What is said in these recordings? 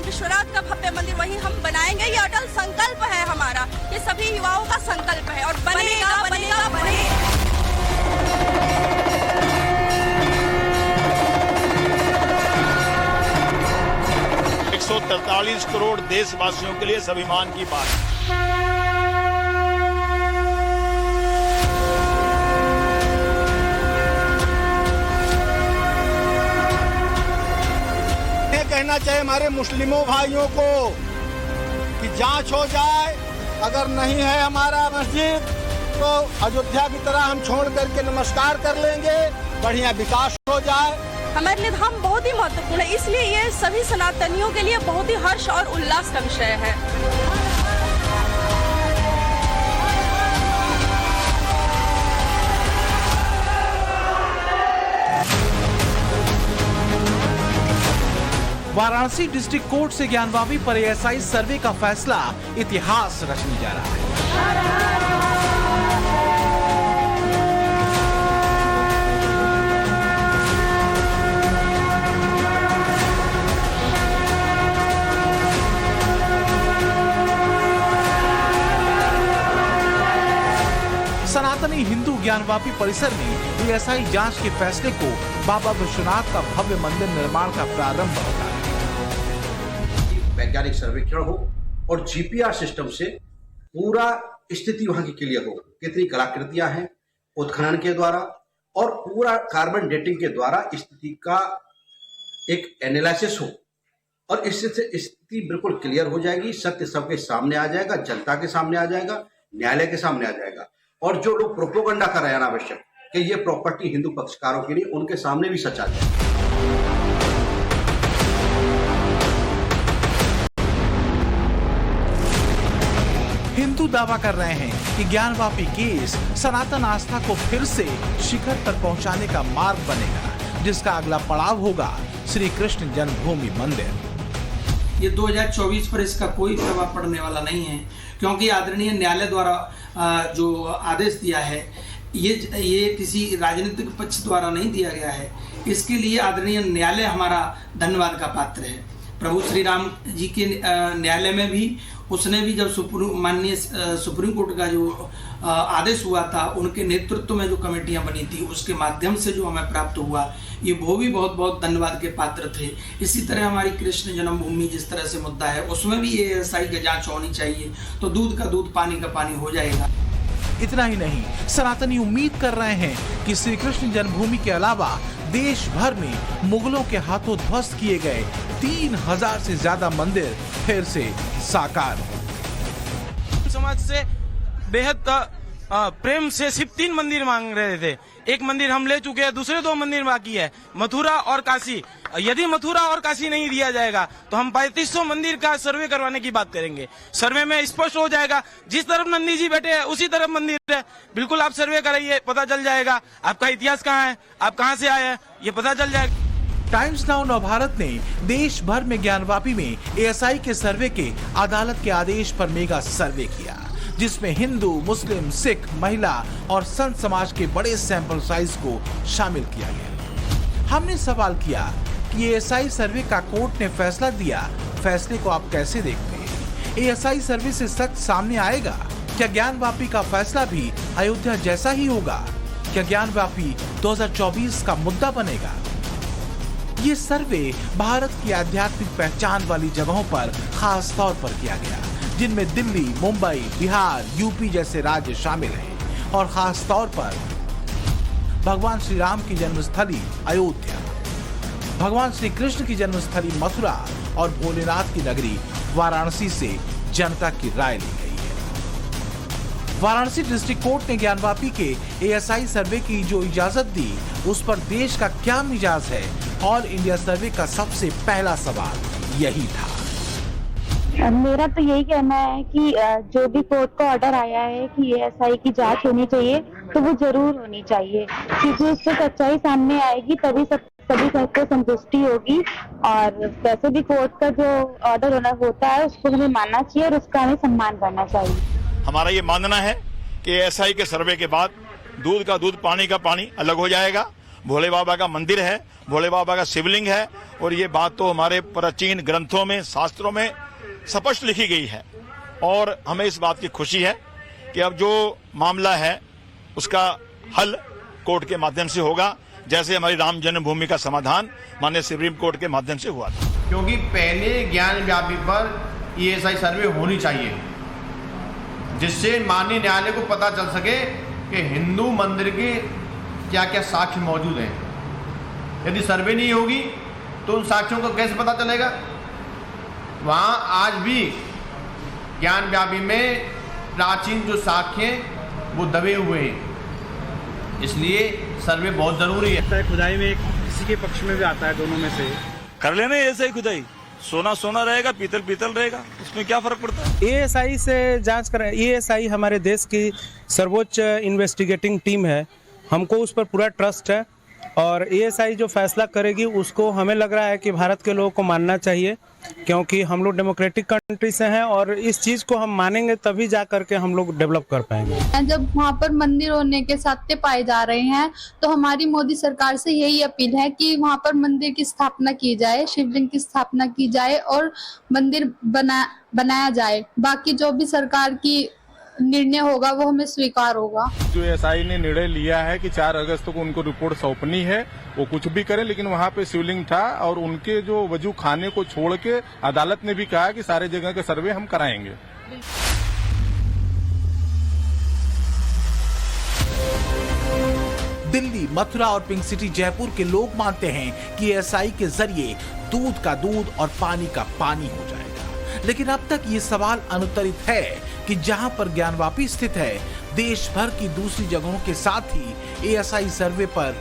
विश्वनाथ का भव्य मंदिर वहीं हम बनाएंगे। ये अटल संकल्प है हमारा, ये सभी युवाओं का संकल्प है और बनेगा बनेगा बनेगा। 143 करोड़ देशवासियों के लिए स्वाभिमान की बात है। कहना चाहिए हमारे मुस्लिमों भाइयों को कि जांच हो जाए, अगर नहीं है हमारा मस्जिद तो अयोध्या की तरह हम छोड़ करके नमस्कार कर लेंगे, बढ़िया विकास हो जाए। हमारे लिए धाम बहुत ही महत्वपूर्ण है, इसलिए ये सभी सनातनियों के लिए बहुत ही हर्ष और उल्लास का विषय है। वाराणसी डिस्ट्रिक्ट कोर्ट से ज्ञानवापी पर एएसआई सर्वे का फैसला इतिहास रचने जा रहा है। सनातनी हिंदू ज्ञानवापी परिसर में एएसआई जांच के फैसले को बाबा विश्वनाथ का भव्य मंदिर निर्माण का प्रारंभ होता है। वैज्ञानिक सर्वेक्षण हो और जीपीआर सिस्टम से पूरा स्थिति वहां की क्लियर हो, कितनी कलाकृतियां हैं उत्खनन के द्वारा और पूरा कार्बन डेटिंग के द्वारा स्थिति का एक एनालिसिस हो और इससे स्थिति बिल्कुल क्लियर हो जाएगी, सत्य सबके सामने आ जाएगा, जनता के सामने आ जाएगा, न्यायालय के सामने आ जाएगा। और जो लोग प्रोपोगंडा कर रहे हैं अनावश्यक कि ये प्रॉपर्टी हिंदू पक्षकारों के लिए, उनके सामने भी सच आ जाएगा। हिंदू दावा कर रहे हैं कि ज्ञानवापी केस सनातन आस्था को फिर से शिखर पर पहुंचाने का मार्ग बनेगा, जिसका अगला पड़ाव होगा श्री कृष्ण जन्मभूमि मंदिर। ये 2024 पर इसका कोई प्रभाव पड़ने वाला नहीं है, क्योंकि आदरणीय न्यायालय द्वारा जो आदेश दिया है ये किसी राजनीतिक पक्ष द्वारा नहीं दिया गया है। इसके लिए आदरणीय न्यायालय हमारा धन्यवाद का पात्र है। प्रभु श्री राम जी के न्यायालय में भी उसने भी जब माननीय सुप्रीम कोर्ट का जो आदेश हुआ था, उनके नेतृत्व में जो कमेटियां बनी थी, उसके माध्यम से जो हमें प्राप्त हुआ, ये वो भी बहुत बहुत धन्यवाद के पात्र थे। इसी तरह हमारी कृष्ण जन्मभूमि जिस तरह से मुद्दा है, उसमें भी एएसआई की जांच होनी चाहिए, तो दूध का दूध पानी का पानी हो जाएगा। इतना ही नहीं, सनातनी उम्मीद कर रहे हैं कि श्री कृष्ण जन्मभूमि के अलावा देश भर में मुगलों के हाथों ध्वस्त किए गए 3000 से ज्यादा मंदिर फिर से साकार हो। समाज से बेहद प्रेम से सिर्फ 3 मंदिर मांग रहे थे। एक मंदिर हम ले चुके हैं, दूसरे 2 मंदिर बाकी है, मथुरा और काशी। यदि मथुरा और काशी नहीं दिया जाएगा तो हम 3500 मंदिर का सर्वे करवाने की बात करेंगे। सर्वे में स्पष्ट हो जाएगा, जिस तरफ नंदी जी बैठे हैं उसी तरफ मंदिर है। बिल्कुल आप सर्वे कराइए, पता चल जाएगा आपका इतिहास कहाँ है, आप कहाँ से आए हैं, ये पता चल जाएगा। टाइम्स नाउ नवभारत ने देश भर में ज्ञानवापी में एएसआई के सर्वे के अदालत के आदेश पर मेगा सर्वे किया, जिसमें हिंदू, मुस्लिम, सिख, महिला और संत समाज के बड़े सैंपल साइज को शामिल किया गया। हमने सवाल किया कि एएसआई सर्वे का कोर्ट ने फैसला दिया, फैसले को आप कैसे देखते हैं? एएसआई सर्वे से सच सामने आएगा? क्या ज्ञानवापी का फैसला भी अयोध्या जैसा ही होगा? क्या ज्ञानवापी 2024 का मुद्दा बनेगा? ये सर्वे भारत की आध्यात्मिक पहचान वाली जगहों पर खास तौर पर किया गया, जिनमें दिल्ली, मुंबई, बिहार, यूपी जैसे राज्य शामिल हैं, और खास तौर पर भगवान श्री राम की जन्मस्थली अयोध्या, भगवान श्री कृष्ण की जन्मस्थली मथुरा और भोलेनाथ की नगरी वाराणसी से जनता की राय ली गई है। वाराणसी डिस्ट्रिक्ट कोर्ट ने ज्ञानवापी के एएसआई सर्वे की जो इजाजत दी, उस पर देश का क्या मिजाज है? ऑल इंडिया सर्वे का सबसे पहला सवाल यही था। मेरा तो यही कहना है कि जो भी कोर्ट का ऑर्डर आया है कि एएसआई की जांच होनी चाहिए, तो वो जरूर होनी चाहिए, क्योंकि उससे सच्चाई सामने आएगी, तभी सभी सबको संतुष्टि होगी। और वैसे भी कोर्ट का जो ऑर्डर होता है उसको हमें मानना चाहिए और उसका हमें सम्मान करना चाहिए। हमारा ये मानना है कि एएसआई के सर्वे के बाद दूध का दूध, पानी का पानी अलग हो जाएगा। भोले बाबा का मंदिर है, भोले बाबा का शिवलिंग है, और ये बात तो हमारे प्राचीन ग्रंथों में, शास्त्रों में स्पष्ट लिखी गई है। और हमें इस बात की खुशी है कि अब जो मामला है उसका हल कोर्ट के माध्यम से होगा, जैसे हमारी राम जन्मभूमि का समाधान माननीय सुप्रीम कोर्ट के माध्यम से हुआ था। क्योंकि पहले ज्ञान व्यापी पर ESI सर्वे होनी चाहिए, जिससे माननीय न्यायालय को पता चल सके कि हिंदू मंदिर के क्या क्या साक्ष्य मौजूद हैं। यदि सर्वे नहीं होगी तो उन साक्ष्यों को कैसे पता चलेगा? वहाँ आज भी ज्ञान व्यापी में प्राचीन जो साक्ष्य हैं वो दबे हुए हैं, इसलिए सर्वे बहुत जरूरी है। खुदाई में किसी के पक्ष में भी आता है, दोनों में से कर लेना ऐसे ही खुदाई, सोना सोना रहेगा, पीतल पीतल रहेगा, उसमें क्या फर्क पड़ता है? ESI से जांच करें। ESI हमारे देश की सर्वोच्च इन्वेस्टिगेटिंग टीम है, हमको उस पर पूरा ट्रस्ट है, और ESI जो फैसला करेगी उसको हमें लग रहा है कि भारत के लोगों को मानना चाहिए, क्योंकि हम लोग डेमोक्रेटिक कंट्री से हैं, और इस चीज़ को हम मानेंगे तभी जा करके हम लोग डेवलप कर पाएंगे। जब वहाँ पर मंदिर होने के सत्य पाए जा रहे हैं तो हमारी मोदी सरकार से यही अपील है कि वहाँ पर मंदिर की स्थापना की जाए, शिवलिंग की स्थापना की जाए और मंदिर बनाया जाए। बाकी जो भी सरकार की निर्णय होगा वो हमें स्वीकार होगा। जो ESI ने निर्णय लिया है कि 4 अगस्त को उनको रिपोर्ट सौंपनी है, वो कुछ भी करें, लेकिन वहाँ पे शिवलिंग था और उनके जो वजू खाने को छोड़ के अदालत ने भी कहा कि सारे जगह का सर्वे हम कराएंगे। दिल्ली, मथुरा और पिंक सिटी जयपुर के लोग मानते हैं कि ESI के जरिए दूध का दूध और पानी का पानी हो जाएगा। लेकिन अब तक ये सवाल अनुत्तरित है कि जहां पर ज्ञानवापी स्थित है, देश भर की दूसरी जगहों के साथ ही ESI सर्वे पर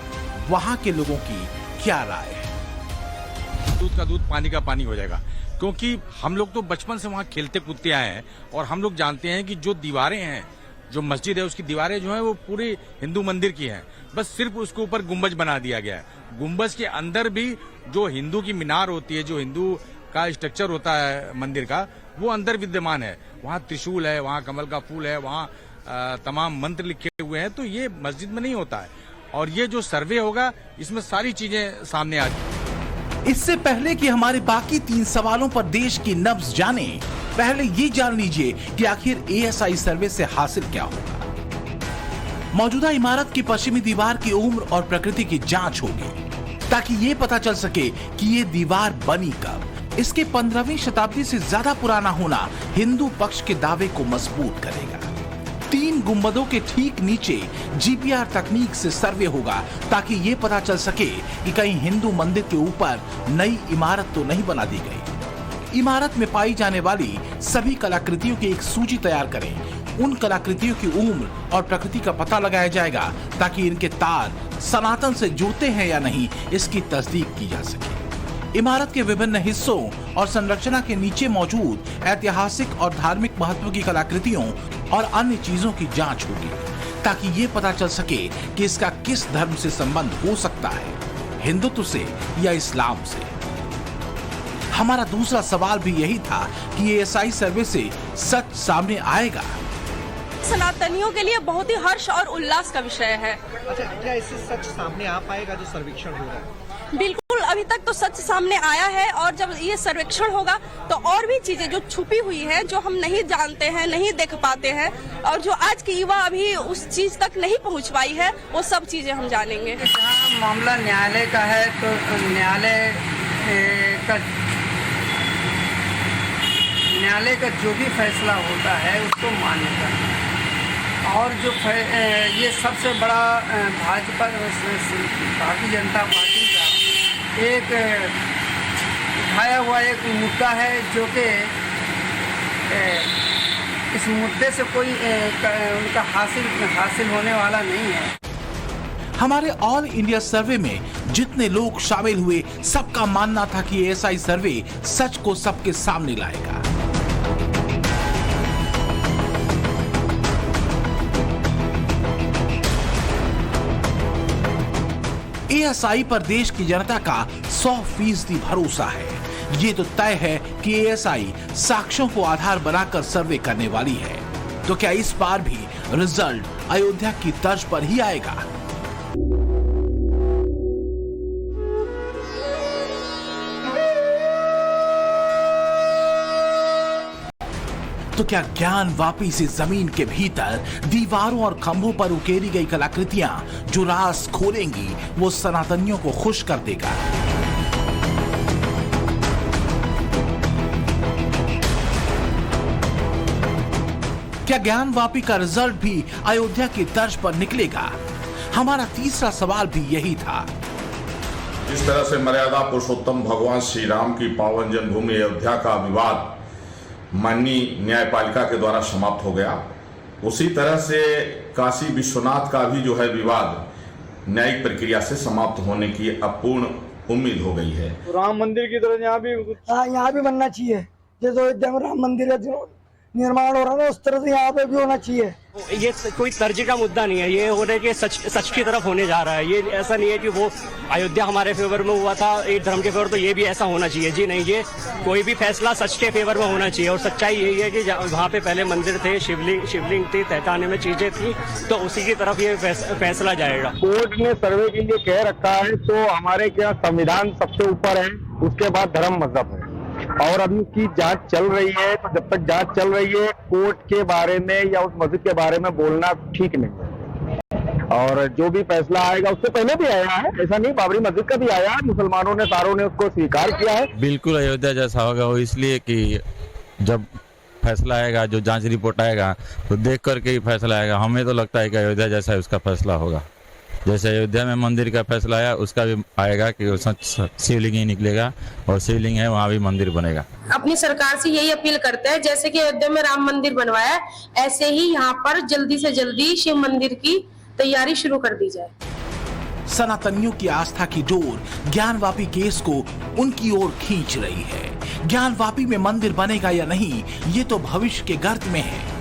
वहां के लोगों की क्या राय है? दूध का दूध, पानी का पानी हो जाएगा, क्योंकि हम लोग तो बचपन से वहाँ खेलते कूदते आए हैं, और हम लोग जानते हैं कि जो दीवारें हैं, जो मस्जिद है उसकी दीवारें जो हैं वो पूरे हिंदू मंदिर की हैं, बस सिर्फ उसके ऊपर गुंबज बना दिया गया है। गुंबज के अंदर भी जो हिंदू की मीनार होती है, जो हिंदू का स्ट्रक्चर होता है मंदिर का, वो अंदर विद्यमान है। वहाँ त्रिशूल है, वहाँ कमल का फूल है, वहाँ तमाम मंत्र लिखे हुए हैं, तो ये मस्जिद में नहीं होता है। और ये जो सर्वे होगा इसमें सारी चीजें सामने आ जाएंगी। इससे पहले कि हमारे बाकी 3 सवालों पर देश की नब्ज जाने, पहले ये जान लीजिए कि आखिर ESI सर्वे से हासिल क्या होगा। मौजूदा इमारत की पश्चिमी दीवार की उम्र और प्रकृति की जांच होगी, ताकि ये पता चल सके कि ये दीवार बनी कब। इसके 15वीं शताब्दी से ज्यादा पुराना होना हिंदू पक्ष के दावे को मजबूत करेगा। 3 गुंबदों के ठीक नीचे GPR तकनीक से सर्वे होगा, ताकि ये पता चल सके कि कहीं हिंदू मंदिर के ऊपर नई इमारत तो नहीं बना दी गई। इमारत में पाई जाने वाली सभी कलाकृतियों की एक सूची तैयार करें। उन कलाकृतियों की उम्र और प्रकृति का पता लगाया जाएगा, ताकि इनके तार सनातन से जुड़ते हैं या नहीं, इसकी तस्दीक की जा सके। इमारत के विभिन्न हिस्सों और संरचना के नीचे मौजूद ऐतिहासिक और धार्मिक महत्व की कलाकृतियों और अन्य चीजों की जांच होगी, ताकि ये पता चल सके कि इसका किस धर्म से संबंध हो सकता है, हिंदुत्व से या इस्लाम से। हमारा दूसरा सवाल भी यही था कि ESI सर्वे से सच सामने आएगा। सनातनियों के लिए बहुत ही हर्ष और उल्लास का विषय है। अच्छा, क्या इससे सच सामने आ पाएगा जो सर्वेक्षण हो रहा है? बिल्कुल, अभी तक तो सच सामने आया है, और जब ये सर्वेक्षण होगा तो और भी चीजें जो छुपी हुई है, जो हम नहीं जानते हैं, नहीं देख पाते हैं, और जो आज की युवा अभी उस चीज तक नहीं पहुंच पाई है, वो सब चीजें हम जानेंगे। जहाँ मामला न्यायालय का है तो न्यायालय का जो भी फैसला होता है उसको मान्यता है। और जो ये सबसे बड़ा भाजपा भारतीय जनता पार्टी का एक उठाया हुआ एक मुद्दा है, जो कि इस मुद्दे से कोई उनका हासिल होने वाला नहीं है। हमारे ऑल इंडिया सर्वे में जितने लोग शामिल हुए, सबका मानना था कि ESI सर्वे सच को सबके सामने लाएगा। ESI पर देश की जनता का 100% भरोसा है। ये तो तय है कि ESI साक्ष्यों को आधार बनाकर सर्वे करने वाली है। तो क्या इस बार भी रिजल्ट अयोध्या की तर्ज पर ही आएगा? तो क्या ज्ञान वापी से जमीन के भीतर दीवारों और खंभों पर उकेरी गई कलाकृतियां जो राज खोलेंगी वो सनातनियों को खुश कर देगा? क्या ज्ञान वापी का रिजल्ट भी अयोध्या की तर्ज पर निकलेगा? हमारा तीसरा सवाल भी यही था। जिस तरह से मर्यादा पुरुषोत्तम भगवान श्री राम की पावन जन्मभूमि अयोध्या का विवाद माननीय न्यायपालिका के द्वारा समाप्त हो गया, उसी तरह से काशी विश्वनाथ का भी जो है विवाद न्यायिक प्रक्रिया से समाप्त होने की अपूर्ण उम्मीद हो गई है। राम मंदिर की तरह यहाँ भी बनना चाहिए। जैसे अयोध्या में राम मंदिर है जो निर्माण हो रहा है, उस तरह से यहाँ पे भी होना चाहिए। ये कोई तर्ज का मुद्दा नहीं है, ये हो रहा है कि सच की तरफ होने जा रहा है। ये ऐसा नहीं है कि वो अयोध्या हमारे फेवर में हुआ था एक धर्म के फेवर, तो ये भी ऐसा होना चाहिए। जी नहीं, ये कोई भी फैसला सच के फेवर में होना चाहिए। और सच्चाई यही है कि वहाँ पे पहले मंदिर थे, शिवलिंग थी, तहखाने में चीजें थी, तो उसी की तरफ ये फैसला जाएगा। कोर्ट ने सर्वे के लिए कह रखा है, तो हमारे क्या संविधान सबसे ऊपर है, उसके बाद धर्म मजहब है। और अभी की जांच चल रही है, तो जब तक जांच चल रही है कोर्ट के बारे में या उस मस्जिद के बारे में बोलना ठीक नहीं है। और जो भी फैसला आएगा, उससे पहले भी आया है, ऐसा नहीं, बाबरी मस्जिद का भी आया है, मुसलमानों ने सारों ने उसको स्वीकार किया है। बिल्कुल अयोध्या जैसा होगा, वो इसलिए कि जब फैसला आएगा, जो जांच रिपोर्ट आएगा, तो देख करके ही फैसला आएगा। हमें तो लगता है कि अयोध्या जैसा उसका फैसला होगा। जैसे अयोध्या में मंदिर का फैसला आया, उसका भी आएगा कि शिवलिंग ही निकलेगा, और शिवलिंग है वहाँ भी मंदिर बनेगा। अपनी सरकार से यही अपील करते हैं, जैसे कि अयोध्या में राम मंदिर बनवाया, ऐसे ही यहाँ पर जल्दी से जल्दी शिव मंदिर की तैयारी शुरू कर दी जाए। सनातनियों की आस्था की डोर ज्ञानवापी केस को उनकी ओर खींच रही है। ज्ञानवापी में मंदिर बनेगा या नहीं, ये तो भविष्य के गर्त में है।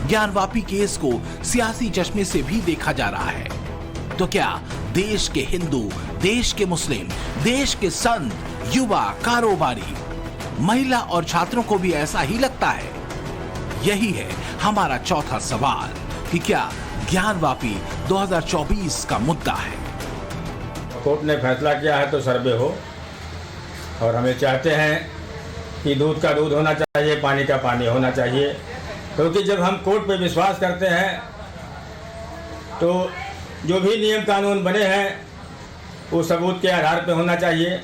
ज्ञानवापी केस को सियासी चश्मे से भी देखा जा रहा है। तो क्या देश के हिंदू, देश के मुस्लिम, देश के संत, युवा, कारोबारी, महिला और छात्रों को भी ऐसा ही लगता है? यही है हमारा चौथा सवाल कि क्या ज्ञानवापी 2024 का मुद्दा है? कोर्ट ने फैसला किया है तो सर्वे हो, और हमें चाहते हैं कि दूध का दूध होना चाहिए, पानी का पानी होना चाहिए। क्योंकि जब हम कोर्ट पे विश्वास करते हैं तो जो भी नियम कानून बने हैं वो सबूत के आधार पे होना चाहिए।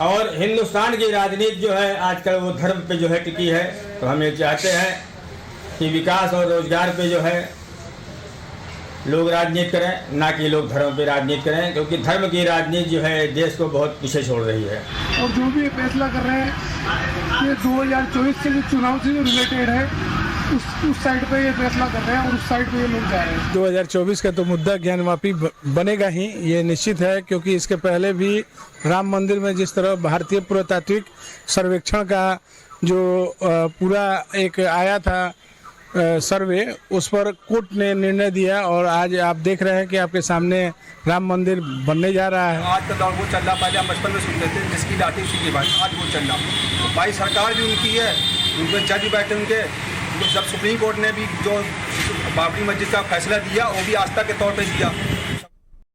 और हिंदुस्तान की राजनीति जो है आजकल वो धर्म पे जो है टिकी है, तो हम ये चाहते हैं कि विकास और रोजगार पे जो है लोग राजनीति करें, ना कि लोग धर्म पे राजनीति करें, क्योंकि धर्म की राजनीति जो है देश को बहुत पीछे छोड़ रही है। और जो भी फैसला कर रहे हैं ये 2024 के चुनाव से जो रिलेटेड है, उस साइड पे ये फैसला कर रहे हैं और उस साइड पे ये लोग जा रहे हैं। 2024 का तो मुद्दा ज्ञानवापी बनेगा ही, ये निश्चित है। क्योंकि इसके पहले भी राम मंदिर में जिस तरह भारतीय पुरातात्विक सर्वेक्षण का जो पूरा एक आया था सर्वे, उस पर कोर्ट ने निर्णय दिया, और आज आप देख रहे हैं कि आपके सामने राम मंदिर बनने जा रहा है। आज का दौर वो चल रहा, पहले हम बचपन में सुनते थे जिसकी लाठी उसी की बात, आज वो चल रहा। तो भाई सरकार भी उनकी है, उनके जज बैठे उनके, जब सुप्रीम कोर्ट ने भी जो बाबरी मस्जिद का फैसला दिया वो भी आस्था के तौर पे दिया।